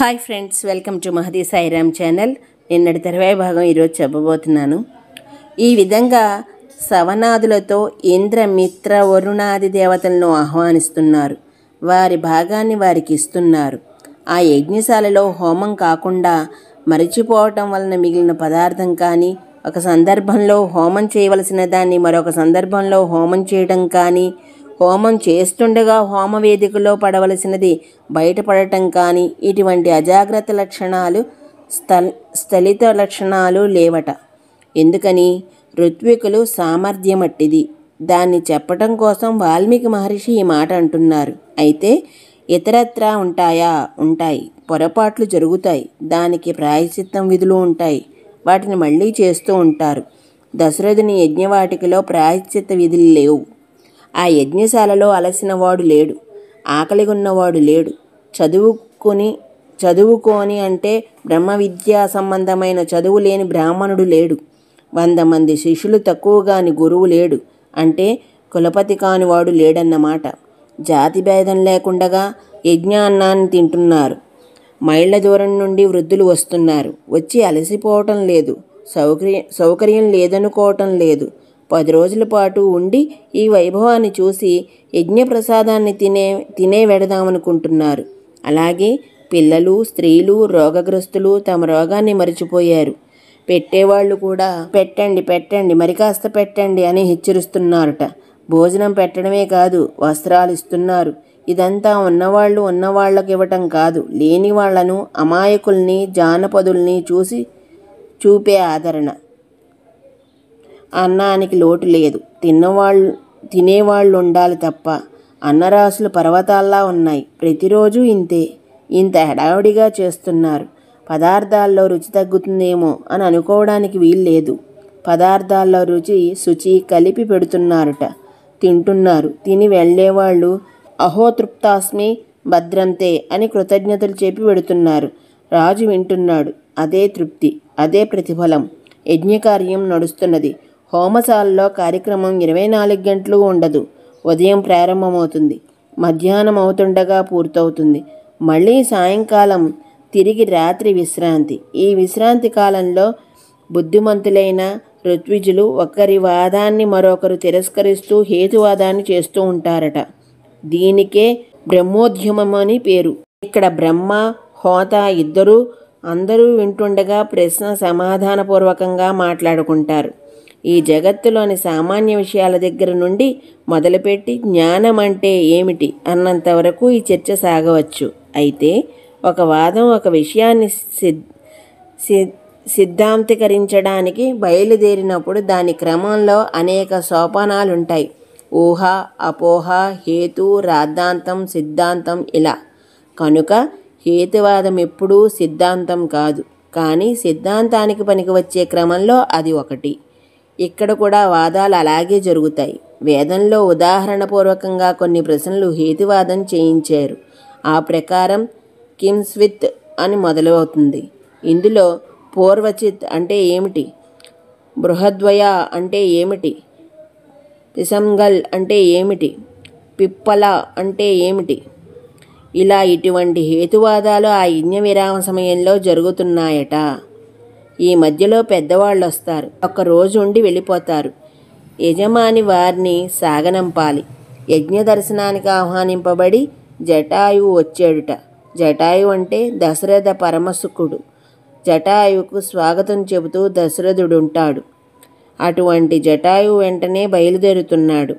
Hi friends, welcome to Mahadi Sairam channel. నిన్నటి తర్వాయి భాగం ఈరోజు చెప్పబోతున్నాను. ఈ విధంగా సవనాదులతో ఇంద్ర మిత్ర వరుణాది దేవతలను ఆహ్వానిస్తున్నారు. వారి భాగాన్ని వారికి ఇస్తున్నారు. ఆ యజ్ఞశాలలో హోమం కాకుండా మరిచిపోవటం వలన మిగిలిన పదార్థం కానీ, ఒక సందర్భంలో హోమం చేయవలసిన దాన్ని మరొక సందర్భంలో హోమం చేయడం కానీ, హోమం చేస్తుండగా హోమవేదికలో పడవలసినది బయటపడటం కానీ, ఇటువంటి అజాగ్రత్త లక్షణాలు స్థలిత లక్షణాలు లేవట. ఎందుకని? ఋత్వికులు సామర్థ్యమట్టిది. దాన్ని చెప్పటం కోసం వాల్మీకి మహర్షి ఈ మాట అంటున్నారు. అయితే ఇతరత్రా ఉంటాయా? ఉంటాయి. పొరపాట్లు జరుగుతాయి. దానికి ప్రాయశ్చిత్తం విధులు ఉంటాయి. వాటిని మళ్ళీ చేస్తూ ఉంటారు. దశరథుని యజ్ఞవాటికలో ప్రాయశ్చిత్త విధులు లేవు. ఆ యజ్ఞశాలలో అలసినవాడు లేడు, ఆకలిగొన్నవాడు లేడు. చదువుకోని అంటే బ్రహ్మ విద్యా సంబంధమైన చదువు లేని బ్రాహ్మణుడు లేడు. 100 మంది శిష్యులు తక్కువగాని గురువు లేడు అంటే కులపతి కానివాడు లేడన్నమాట. జాతి భేదం లేకుండగా యజ్ఞాన్నాన్ని తింటున్నారు. మైళ్ళ దూరం నుండి వృద్ధులు వస్తున్నారు. వచ్చి అలసిపోవటం లేదు, సౌకర్యం లేదనుకోవటం లేదు. 10 రోజుల పాటు ఉండి ఈ వైభవాన్ని చూసి యజ్ఞప్రసాదాన్ని తినే వెడదామనుకుంటున్నారు. అలాగే పిల్లలు, స్త్రీలు, రోగగ్రస్తులు తమ రోగాన్ని మరిచిపోయారు. పెట్టేవాళ్ళు కూడా పెట్టండి మరి కాస్త పెట్టండి అని హెచ్చరిస్తున్నారట. భోజనం పెట్టడమే కాదు, వస్త్రాలు ఇస్తున్నారు. ఇదంతా ఉన్నవాళ్ళకి ఇవ్వటం కాదు, లేని వాళ్లను, అమాయకుల్ని, జానపదుల్ని చూపే ఆదరణ. అన్నానికి లోటు లేదు. తినేవాళ్ళు ఉండాలి తప్ప. అన్నరాశులు పర్వతాల్లా ఉన్నాయి. ప్రతిరోజు ఇంత హడావుడిగా చేస్తున్నారు. పదార్థాల్లో రుచి తగ్గుతుందేమో అని అనుకోవడానికి వీల్లేదు. పదార్థాల్లో శుచి కలిపి పెడుతున్నారట. తింటున్నారు. తిని వెళ్ళేవాళ్ళు అహోతృప్తాస్మి భద్రంతే అని కృతజ్ఞతలు చెప్పి పెడుతున్నారు. రాజు వింటున్నాడు. అదే తృప్తి, అదే ప్రతిఫలం. యజ్ఞకార్యం నడుస్తున్నది. హోమశాలలో కార్యక్రమం 24 గంటలు ఉండదు. ఉదయం ప్రారంభమవుతుంది, మధ్యాహ్నం అవుతుండగా పూర్తవుతుంది. మళ్ళీ సాయంకాలం తిరిగి రాత్రి విశ్రాంతి. ఈ విశ్రాంతి కాలంలో బుద్ధిమంతులైన ఋత్విజులు ఒకరి వాదాన్ని మరొకరు తిరస్కరిస్తూ హేతువాదాన్ని చేస్తూ ఉంటారట. దీనికే బ్రహ్మోద్యమం అని పేరు. ఇక్కడ బ్రహ్మ, హోత అందరూ వింటుండగా ప్రశ్న సమాధానపూర్వకంగా మాట్లాడుకుంటారు. ఈ జగత్తులోని సామాన్య విషయాల దగ్గర నుండి మొదలుపెట్టి జ్ఞానం అంటే ఏమిటి అన్నంతవరకు ఈ చర్చ సాగవచ్చు. అయితే ఒక వాదం ఒక విషయాన్ని సిద్ధాంతీకరించడానికి బయలుదేరినప్పుడు దాని క్రమంలో అనేక సోపానాలుంటాయి. ఊహ, అపోహ, హేతు, రాద్ధాంతం, సిద్ధాంతం ఇలా. కనుక హేతువాదం ఎప్పుడూ సిద్ధాంతం కాదు, కానీ సిద్ధాంతానికి పనికి వచ్చే క్రమంలో అది ఒకటి. ఇక్కడ కూడా వాదాలు అలాగే జరుగుతాయి. వేదంలో ఉదాహరణపూర్వకంగా కొన్ని ప్రశ్నలు హేతువాదం చేయించారు. ఆ ప్రకారం కింస్విత్ అని మొదలవుతుంది. ఇందులో పూర్వచిత్ అంటే ఏమిటి, బృహద్వయ అంటే ఏమిటి, పిసంగల్ అంటే ఏమిటి, పిప్పల అంటే ఏమిటి, ఇలా ఇటువంటి హేతువాదాలు ఆ యజ్ఞ విరామ సమయంలో జరుగుతున్నాయట. ఈ మధ్యలో పెద్దవాళ్ళు వస్తారు. 1 రోజు ఉండి వెళ్ళిపోతారు. యజమాని వారిని సాగనంపాలి. యజ్ఞ దర్శనానికి ఆహ్వానింపబడి జటాయువు వచ్చాడుట. జటాయువు అంటే దశరథ పరమసుఖుడు. జటాయువుకు స్వాగతం చెబుతూ దశరథుడుంటాడు. అటువంటి జటాయువు వెంటనే బయలుదేరుతున్నాడు.